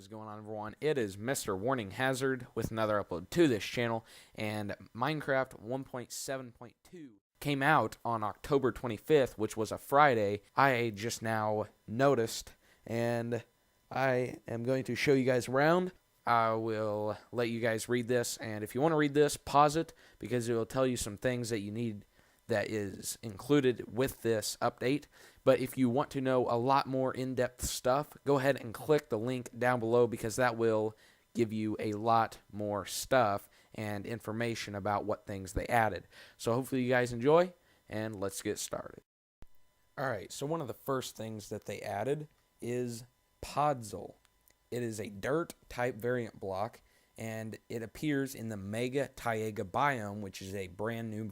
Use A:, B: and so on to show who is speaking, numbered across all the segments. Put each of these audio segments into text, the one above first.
A: is going on, everyone? It is MrWARNINGhazard with another upload to this channel, and Minecraft 1.7.2 came out on October 25th, which was a Friday. I just now noticed, and I am going to show you guys around. I will let you guys read this, and if you want to read this, pause it, because it will tell you some things that you need that is included with this update. But if you want to know a lot more in-depth stuff, go ahead and click the link down below, because that will give you a lot more stuff and information about what things they added. So hopefully you guys enjoy, and let's get started. Alright, so one of the first things that they added is Podzol. It is a dirt type variant block, and it appears in the Mega Taiga biome, which is a brand new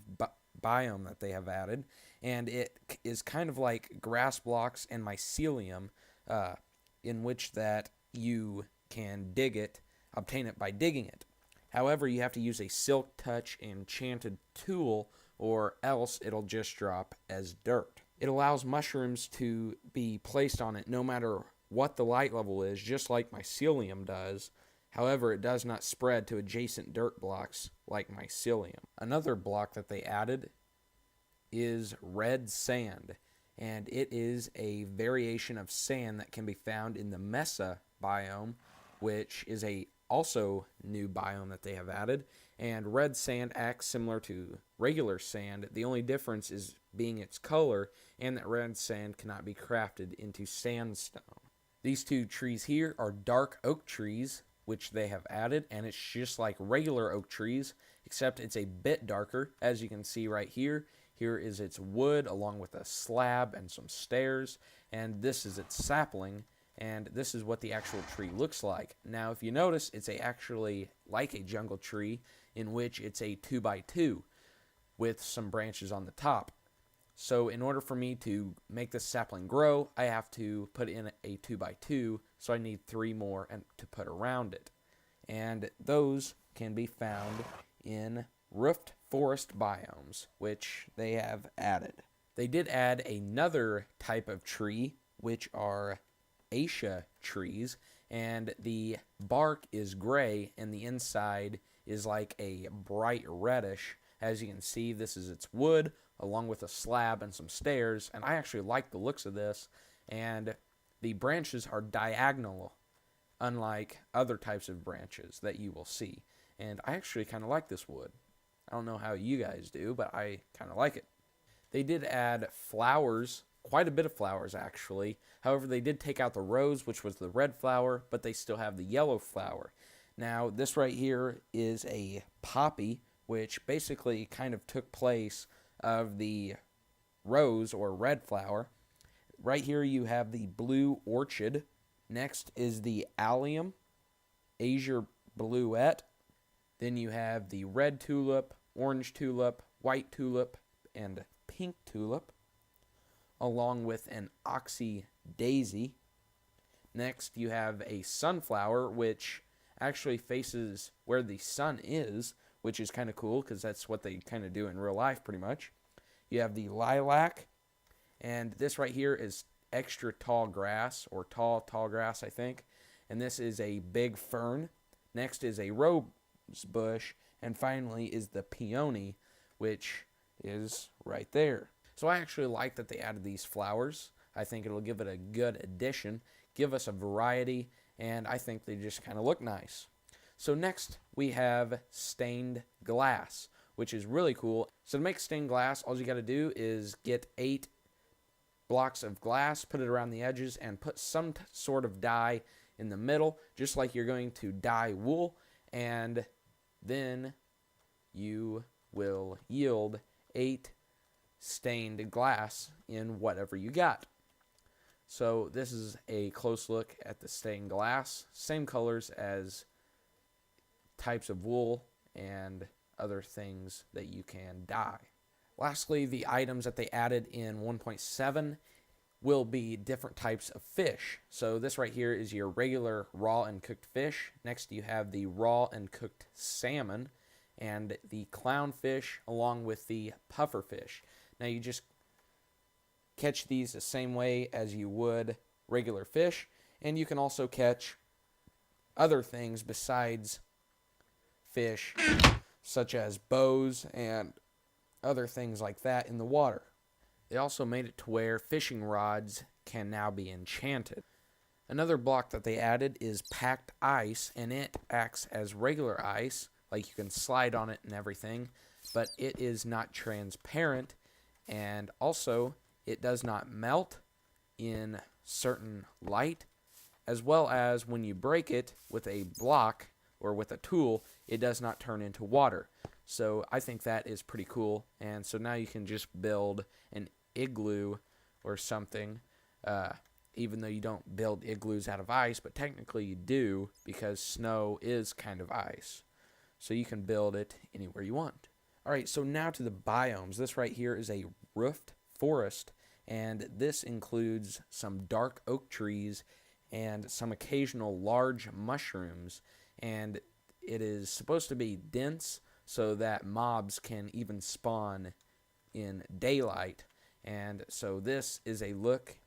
A: biome that they have added, and it is kind of like grass blocks and mycelium, in which that you can obtain it by digging it. However, you have to use a Silk Touch enchanted tool, or else it'll just drop as dirt. It allows mushrooms to be placed on it no matter what the light level is, just like mycelium does. However, it does not spread to adjacent dirt blocks like mycelium. Another block that they added is red sand, and it is a variation of sand that can be found in the Mesa biome, which is a also new biome that they have added. And red sand acts similar to regular sand. The only difference is being its color, and that red sand cannot be crafted into sandstone. These two trees here are dark oak trees, which they have added, and it's just like regular oak trees, except it's a bit darker. As you can see right here, here is its wood along with a slab and some stairs, and this is its sapling, and this is what the actual tree looks like. Now, if you notice, it's actually like a jungle tree, in which it's a 2x2 with some branches on the top. So in order for me to make this sapling grow, I have to put in a 2x2, so I need 3 more to put around it. And those can be found in roofed forest biomes, which they have added. They did add another type of tree, which are acacia trees, and the bark is gray and the inside is like a bright reddish. As you can see, this is its wood along with a slab and some stairs, and I actually like the looks of this, and the branches are diagonal, unlike other types of branches that you will see, and I actually kind of like this wood. I don't know how you guys do, but I kind of like it. They did add flowers, quite a bit of flowers actually. However, they did take out the rose, which was the red flower, but they still have the yellow flower. Now, this right here is a poppy, which basically kind of took place of the rose or red flower. Right here you have the blue orchid. Next is the allium, azure bluette. Then you have the red tulip, orange tulip, white tulip, and pink tulip, along with an oxy daisy. Next you have a sunflower, which actually faces where the sun is, which is kind of cool because that's what they kind of do in real life pretty much. You have the lilac, and this right here is extra tall grass, or tall grass I think, and this is a big fern. Next is a rose bush, and finally is the peony, which is right there. So I actually like that they added these flowers. I think it'll give it a good addition, give us a variety, and I think they just kind of look nice. So next we have stained glass, which is really cool. So to make stained glass, all you got to do is get 8 blocks of glass, put it around the edges, and put some sort of dye in the middle, just like you're going to dye wool, and then you will yield 8 stained glass in whatever you got. So this is a close look at the stained glass. Same colors as types of wool and other things that you can dye. Lastly, the items that they added in 1.7 will be different types of fish. So this right here is your regular raw and cooked fish. Next you have the raw and cooked salmon and the clownfish along with the puffer fish. Now you just catch these the same way as you would regular fish, and you can also catch other things besides fish, such as bows and other things like that in the water. They also made it to where fishing rods can now be enchanted. Another block that they added is packed ice, and it acts as regular ice, like you can slide on it and everything, but it is not transparent, and also it does not melt in certain light, as well as when you break it with a block or with a tool, it does not turn into water. So I think that is pretty cool, and so now you can just build an igloo or something, even though you don't build igloos out of ice, but technically you do because snow is kind of ice. So you can build it anywhere you want. Alright, so now to the biomes. This right here is a roofed forest, and this includes some dark oak trees and some occasional large mushrooms, and it is supposed to be dense so that mobs can even spawn in daylight. And so this is a look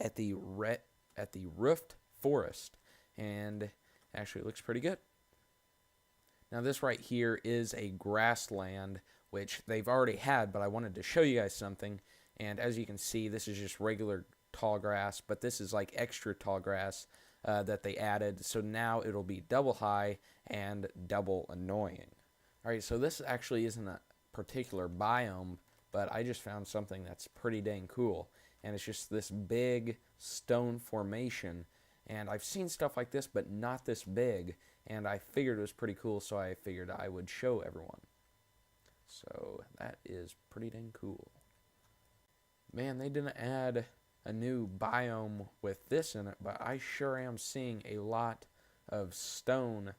A: at the roofed forest, and actually it looks pretty good. Now this right here is a grassland, which they've already had, but I wanted to show you guys something. And as you can see, this is just regular tall grass, but this is like extra tall grass that they added, so now it'll be double high and double annoying. Alright, so this actually isn't a particular biome, but I just found something that's pretty dang cool, and it's just this big stone formation, and I've seen stuff like this, but not this big, and I figured it was pretty cool, so I figured I would show everyone. So that is pretty dang cool. Man, they didn't add a new biome with this in it, but I sure am seeing a lot of stone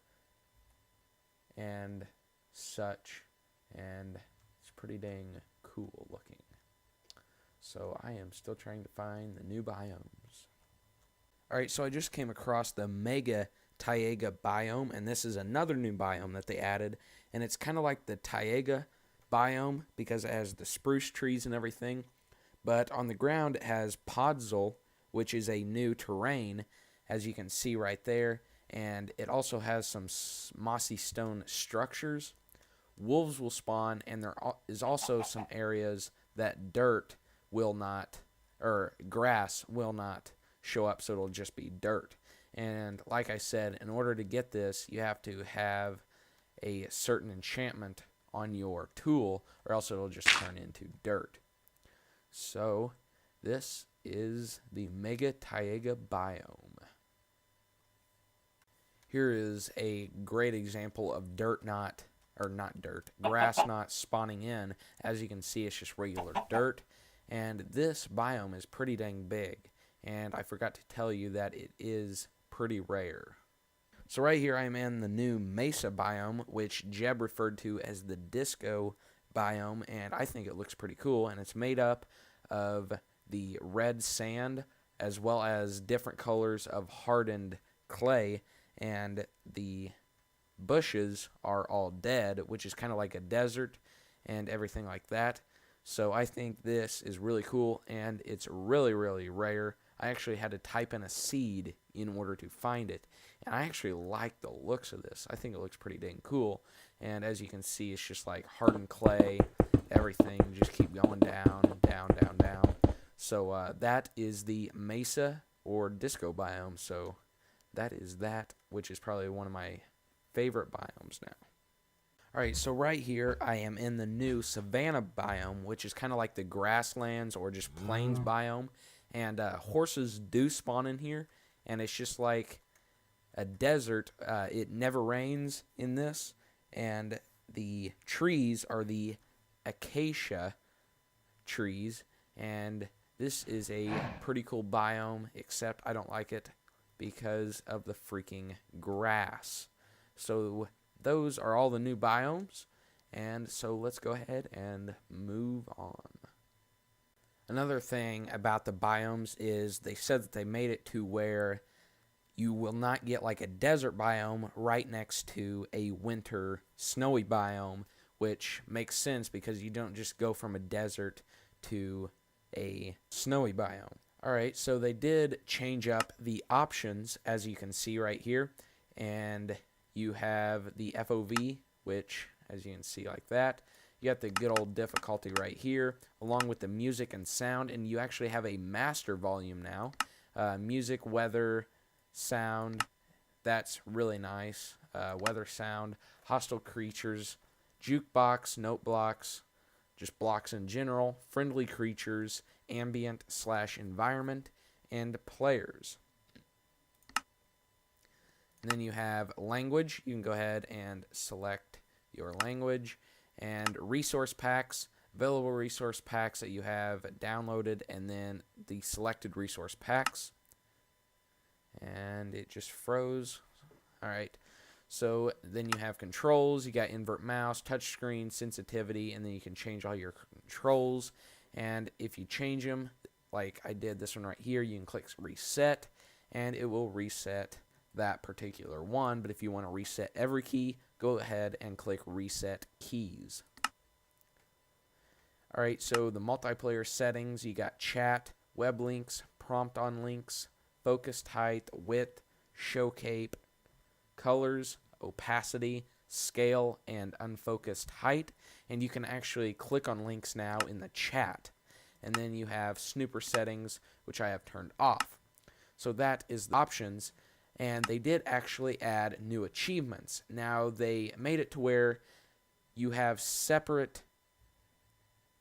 A: and such, and it's pretty dang cool looking. So I am still trying to find the new biomes. Alright, so I just came across the Mega Taiga biome, and this is another new biome that they added, and it's kind of like the Taiga biome because it has the spruce trees and everything, but on the ground it has podzol, which is a new terrain, as you can see right there, and it also has some mossy stone structures. Wolves will spawn, and there is also some areas that dirt will not, or grass will not show up, so it'll just be dirt. And like I said, in order to get this, you have to have a certain enchantment on your tool, or else it'll just turn into dirt. So this is the Mega Taiga biome. Here is a great example of grass not spawning in. As you can see, it's just regular dirt, and this biome is pretty dang big, and I forgot to tell you that it is pretty rare. So right here I am in the new Mesa biome, which Jeb referred to as the disco biome, and I think it looks pretty cool, and it's made up of the red sand as well as different colors of hardened clay, and the bushes are all dead, which is kind of like a desert and everything like that. So I think this is really cool, and it's really, really rare. I actually had to type in a seed in order to find it, and I actually like the looks of this. I think it looks pretty dang cool, and as you can see, it's just like hardened clay, everything just keep going down, down, down, down. So that is the Mesa or disco biome. So that is that, which is probably one of my favorite biomes now. Alright, so right here I am in the new savanna biome, which is kind of like the grasslands or just plains biome, and horses do spawn in here, and it's just like a desert. It never rains in this, and the trees are the acacia trees, and this is a pretty cool biome, except I don't like it because of the freaking grass. So those are all the new biomes, and so let's go ahead and move on. Another thing about the biomes is they said that they made it to where you will not get like a desert biome right next to a winter snowy biome, which makes sense because you don't just go from a desert to a snowy biome. Alright, so they did change up the options, as you can see right here, and you have the FOV, which, as you can see like that, you got the good old difficulty right here, along with the music and sound, and you actually have a master volume now. Music, weather, sound, that's really nice. Weather, sound, hostile creatures, jukebox, note blocks, just blocks in general, friendly creatures, ambient/environment, and players. And then you have language. You can go ahead and select your language. And resource packs, available resource packs that you have downloaded, and then the selected resource packs. And it just froze. Alright, so then you have controls. You got invert mouse, touchscreen, sensitivity, and then you can change all your controls. And if you change them, like I did this one right here, you can click reset, and it will reset that particular one. But if you want to reset every key, go ahead and click reset keys. Alright, so the multiplayer settings, you got chat, web links, prompt on links, focused height, width, show cape, colors, opacity, scale, and unfocused height. And you can actually click on links now in the chat. And then you have snooper settings, which I have turned off. So that is the options. And they did actually add new achievements. Now, they made it to where you have separate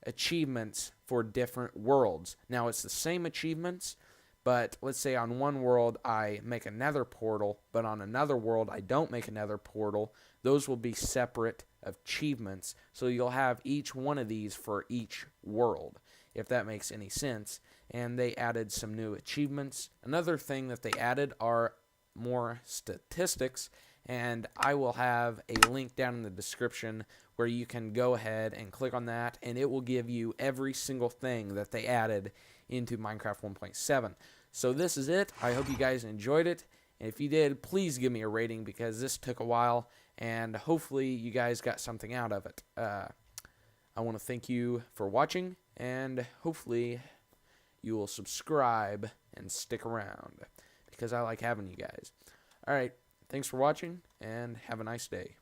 A: achievements for different worlds. Now, it's the same achievements, but let's say on one world I make a nether portal, but on another world I don't make a nether portal. Those will be separate achievements. So you'll have each one of these for each world, if that makes any sense. And they added some new achievements. Another thing that they added are more statistics, and I will have a link down in the description where you can go ahead and click on that, and it will give you every single thing that they added into Minecraft 1.7. So this is it. I hope you guys enjoyed it, and if you did, please give me a rating, because this took a while, and hopefully you guys got something out of it. I want to thank you for watching, and hopefully you will subscribe and stick around, because I like having you guys. Alright, thanks for watching, and have a nice day.